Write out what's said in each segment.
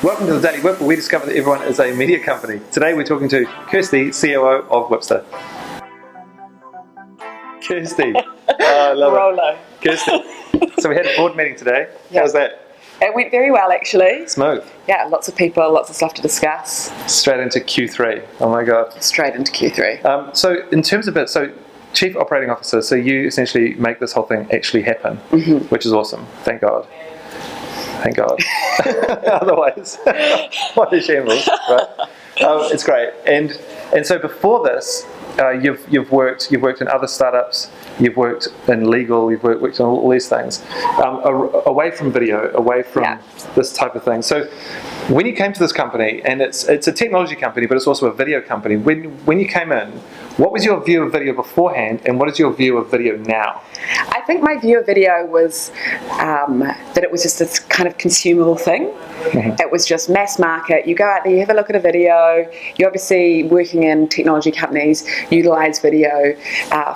Welcome to the Daily WIP, where we discover that everyone is a media company. Today we're talking to Kirsty, COO of Whipster. Kirsty. I love Rolo. it. Kirsty. So we had a board meeting today. Yeah. How was that? It went very well, actually. Smooth. Yeah, lots of people, lots of stuff to discuss. Straight into Q3. Oh my God. Straight into Q3. So in terms of it, so Chief Operating Officer, so you essentially make this whole thing actually happen, which is awesome. Thank God. Thank God. Otherwise, what a shambles, right? It's great. And so before this, you've worked in other startups. You've worked in legal. You've worked on all these things, away from video, away from this type of thing. So when you came to this company, and it's a technology company, but it's also a video company. When you came in, what was your view of video beforehand, and what is your view of video now? I think my view of video was that it was just this kind of consumable thing. It was just mass market. You go out there, you have a look at a video. You obviously, working in technology companies, utilize video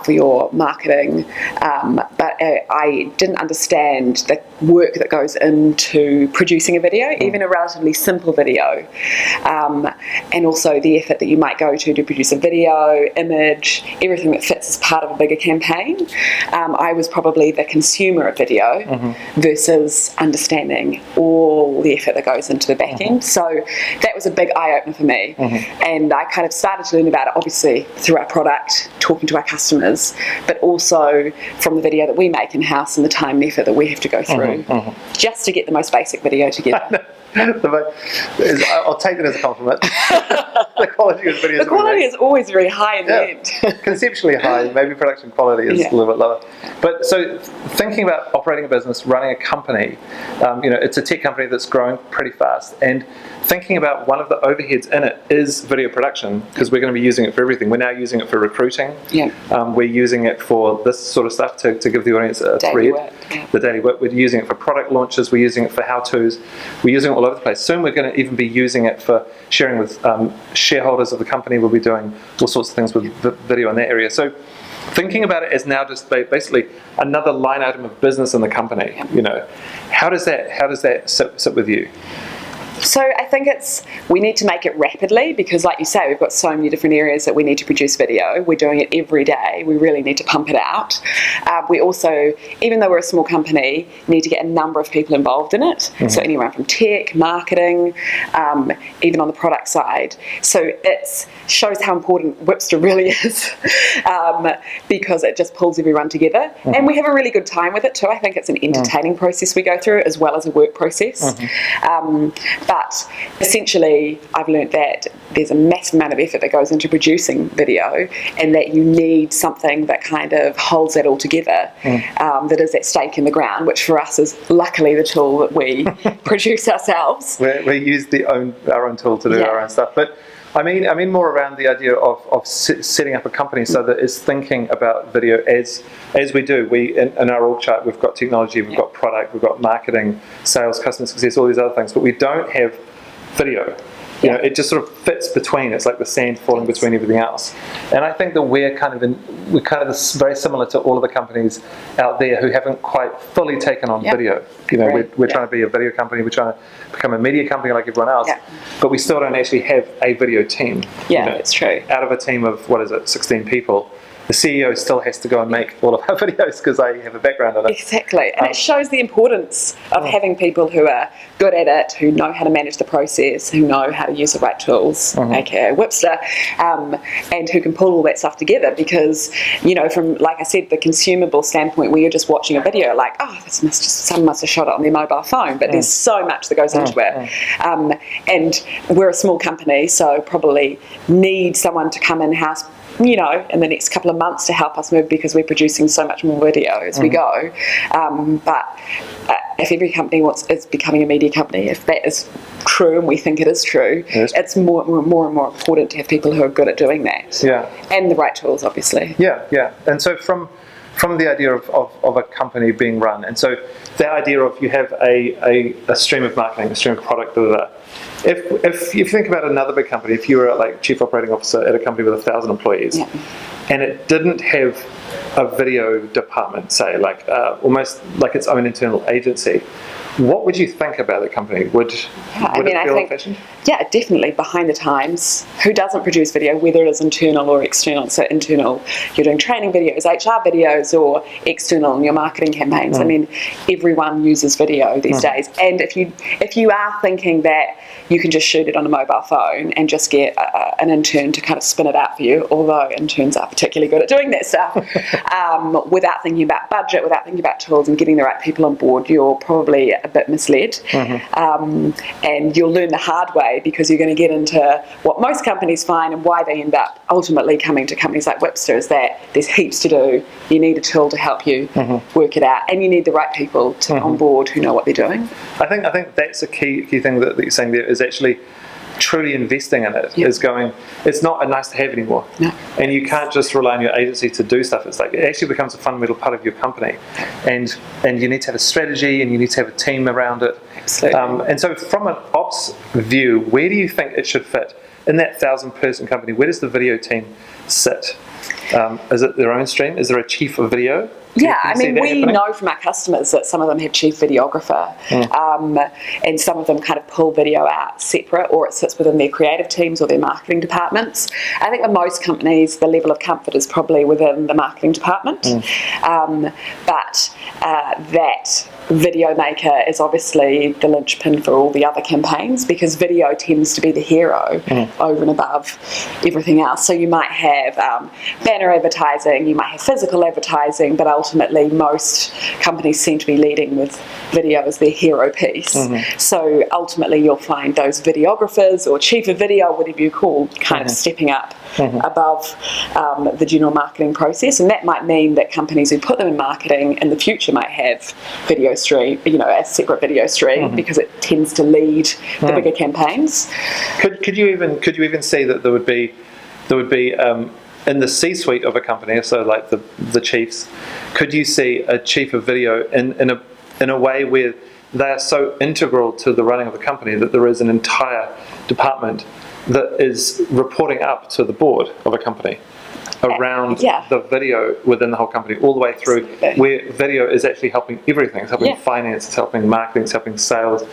for your marketing. But I didn't understand the work that goes into producing a video, even a relatively simple video. And also the effort that you might go to produce a video, image, everything that fits as part of a bigger campaign. I was probably the consumer of video versus understanding all the effort that goes into the back end. So that was a big eye-opener for me. And I kind of started to learn about it, obviously, through our product, talking to our customers, but also from the video that we make in-house and the time and effort that we have to go through just to get the most basic video together. I'll take it as a compliment. The quality of videos. The quality is always very high in the end. Conceptually high, maybe production quality is a little bit lower. But so thinking about operating a business, running a company, it's a tech company that's growing pretty fast, and thinking about one of the overheads in it is video production, because we're going to be using it for everything. We're now using it for recruiting. We're using it for this sort of stuff to give the audience a thread. The Daily WIP. We're using it for product launches. We're using it for how-tos. We're using it all over the place. Soon we're going to even be using it for sharing with shareholders of the company. We'll be doing all sorts of things with video in that area. So thinking about it as now just basically another line item of business in the company. How does that sit with you? So I think we need to make it rapidly, because like you say, we've got so many different areas that we need to produce video. We're doing it every day. We really need to pump it out. We also, even though we're a small company, need to get a number of people involved in it. So anyone from tech, marketing, even on the product side. So it shows how important Whipster really is, because it just pulls everyone together. And we have a really good time with it too. I think it's an entertaining process we go through, as well as a work process. But essentially, I've learned that there's a massive amount of effort that goes into producing video, and that you need something that kind of holds that all together, that is that stake in the ground, which for us is luckily the tool that we produce ourselves. We use our own tool to do our own stuff. But I mean more around the idea of setting up a company so that it's thinking about video as we do. We in our org chart, we've got technology, we've got product, we've got marketing, sales, customer success, all these other things, but we don't have video. It just sort of fits between. It's like the sand falling between everything else. And I think that we're kind of very similar to all of the companies out there who haven't quite fully taken on video. We're trying to be a video company. We're trying to become a media company like everyone else. But we still don't actually have a video team. That's true. Out of a team of 16 people, the CEO still has to go and make all of our videos, because I have a background in it. Exactly. And it shows the importance of having people who are good at it, who know how to manage the process, who know how to use the right tools, aka Whipster, and who can pull all that stuff together. Because, from, like I said, the consumable standpoint, where you're just watching a video, like, someone must have shot it on their mobile phone, but there's so much that goes into it. And we're a small company, so probably need someone to come in-house in the next couple of months to help us move, because we're producing so much more video as we go. But if every company is becoming a media company, if that is true, and we think it is true, it's more and more important to have people who are good at doing that. And the right tools, obviously. And so from the idea of a company being run, and so the idea of you have a stream of marketing, a stream of product, if you think about another big company, if you were like chief operating officer at a company with 1,000 employees, and it didn't have a video department, say, like almost like its own internal agency, what would you think about the company? Would it feel old-fashioned? Yeah, definitely behind the times. Who doesn't produce video, whether it is internal or external? So internal, you're doing training videos, HR videos, or external in your marketing campaigns. I mean, everyone uses video these days. And if you are thinking that you can just shoot it on a mobile phone and just get an intern to kind of spin it out for you, although interns are particularly good at doing that stuff, without thinking about budget, without thinking about tools and getting the right people on board, you're probably a bit misled. And you'll learn the hard way, because you're going to get into what most companies find and why they end up ultimately coming to companies like Wipster, is that there's heaps to do. You need a tool to help you work it out, and you need the right people to on board who know what they're doing. I think that's a key thing that you're saying there, is actually truly investing in it. Is going, it's not a nice to have anymore. And you can't just rely on your agency to do stuff. It's like, it actually becomes a fundamental part of your company, and you need to have a strategy, and you need to have a team around it. And so from an ops view, where do you think it should fit in that 1,000-person company? Where does the video team sit? Is it their own stream? Is there a chief of video? Yeah, I mean, we know from our customers that some of them have chief videographer, and some of them kind of pull video out separate, or it sits within their creative teams or their marketing departments. I think for most companies, the level of comfort is probably within the marketing department, but that video maker is obviously the linchpin for all the other campaigns, because video tends to be the hero over and above everything else. So you might have banner advertising, you might have physical advertising, but ultimately most companies seem to be leading with video as their hero piece. So ultimately you'll find those videographers or chief of video, whatever you call, kind of stepping up above the general marketing process. And that might mean that companies who put them in marketing in the future might have video stream, a separate video stream, because it tends to lead the bigger campaigns. Could you even see that there would be in the C-suite of a company, so like the chiefs, could you see a chief of video in a way where they are so integral to the running of the company that there is an entire department that is reporting up to the board of a company around the video within the whole company, all the way through, where video is actually helping everything. It's helping finance, it's helping marketing, it's helping sales,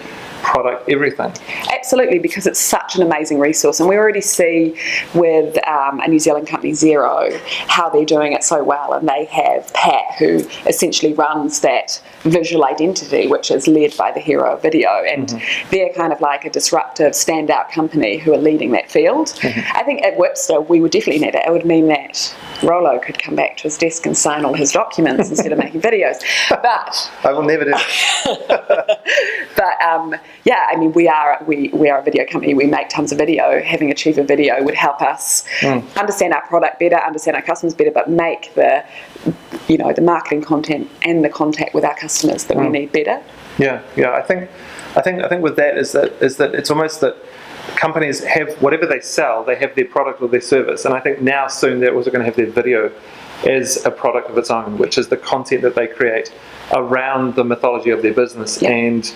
product, everything. Absolutely, because it's such an amazing resource, and we already see with a New Zealand company, Xero, how they're doing it so well. And they have Pat, who essentially runs that visual identity, which is led by the hero of video, and they're kind of like a disruptive, standout company who are leading that field. I think at Wipster we would definitely need it. It would mean that Rollo could come back to his desk and sign all his documents instead of making videos. But I will never do that. But yeah, I mean, we are a video company. We make tons of video. Having a chief of video would help us understand our product better, understand our customers better, but make the marketing content and the contact with our customers that we need better. Yeah. I think with that is that it's almost that companies have whatever they sell, they have their product or their service, and I think now soon they're also going to have their video as a product of its own, which is the content that they create around the mythology of their business and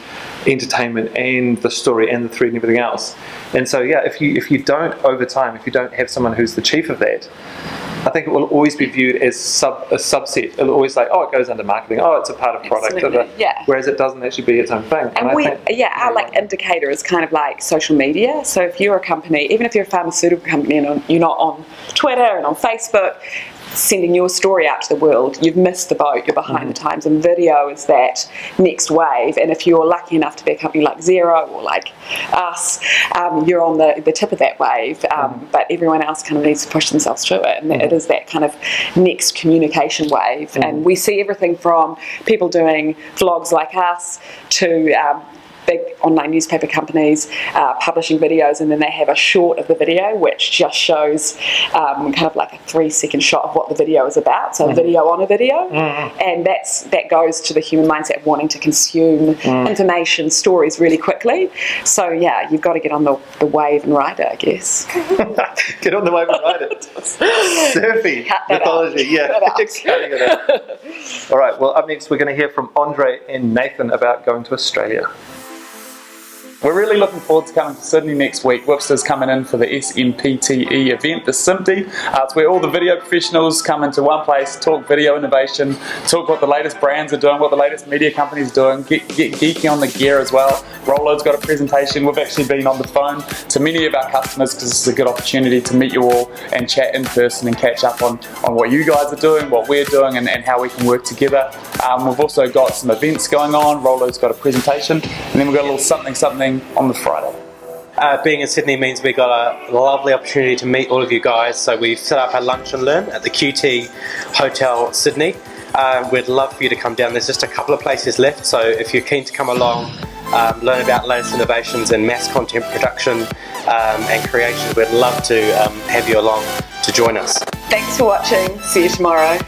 entertainment and the story and the thread and everything else. And so if you don't, over time, if you don't have someone who's the chief of that, I think it will always be viewed as a subset. It'll always like, it goes under marketing, it's a part of product. Whereas it doesn't actually be its own thing. And our indicator is kind of like social media. So if you're a company, even if you're a pharmaceutical company and you're not on Twitter and on Facebook, sending your story out to the world, you've missed the boat, you're behind the times, and video is that next wave. And if you're lucky enough to be a company like Xero or like us, you're on the tip of that wave, but everyone else kind of needs to push themselves through it, and it is that kind of next communication wave. And we see everything from people doing vlogs like us to big online newspaper companies publishing videos, and then they have a short of the video which just shows kind of like a 3-second shot of what the video is about, so a video on a video. And that goes to the human mindset of wanting to consume information, stories really quickly. So you've got to get on the wave and ride it, I guess. Get on the wave and ride it. Surfy mythology. Cutting it out. All right, well, up next we're going to hear from Andre and Nathan about going to Australia. We're really looking forward to coming to Sydney next week. Wipster's coming in for the SMPTE event, the SMPTE. It's where all the video professionals come into one place, talk video innovation, talk what the latest brands are doing, what the latest media companies are doing, get geeky on the gear as well. Rollo's got a presentation. We've actually been on the phone to many of our customers because this is a good opportunity to meet you all and chat in person and catch up on what you guys are doing, what we're doing, and how we can work together. We've also got some events going on. Rollo's got a presentation, and then we've got a little something on the Friday. Being in Sydney means we've got a lovely opportunity to meet all of you guys, so we've set up our lunch and learn at the QT Hotel Sydney. We'd love for you to come down. There's just a couple of places left, so if you're keen to come along, learn about latest innovations in mass content production and creation, we'd love to have you along to join us. Thanks for watching. See you tomorrow.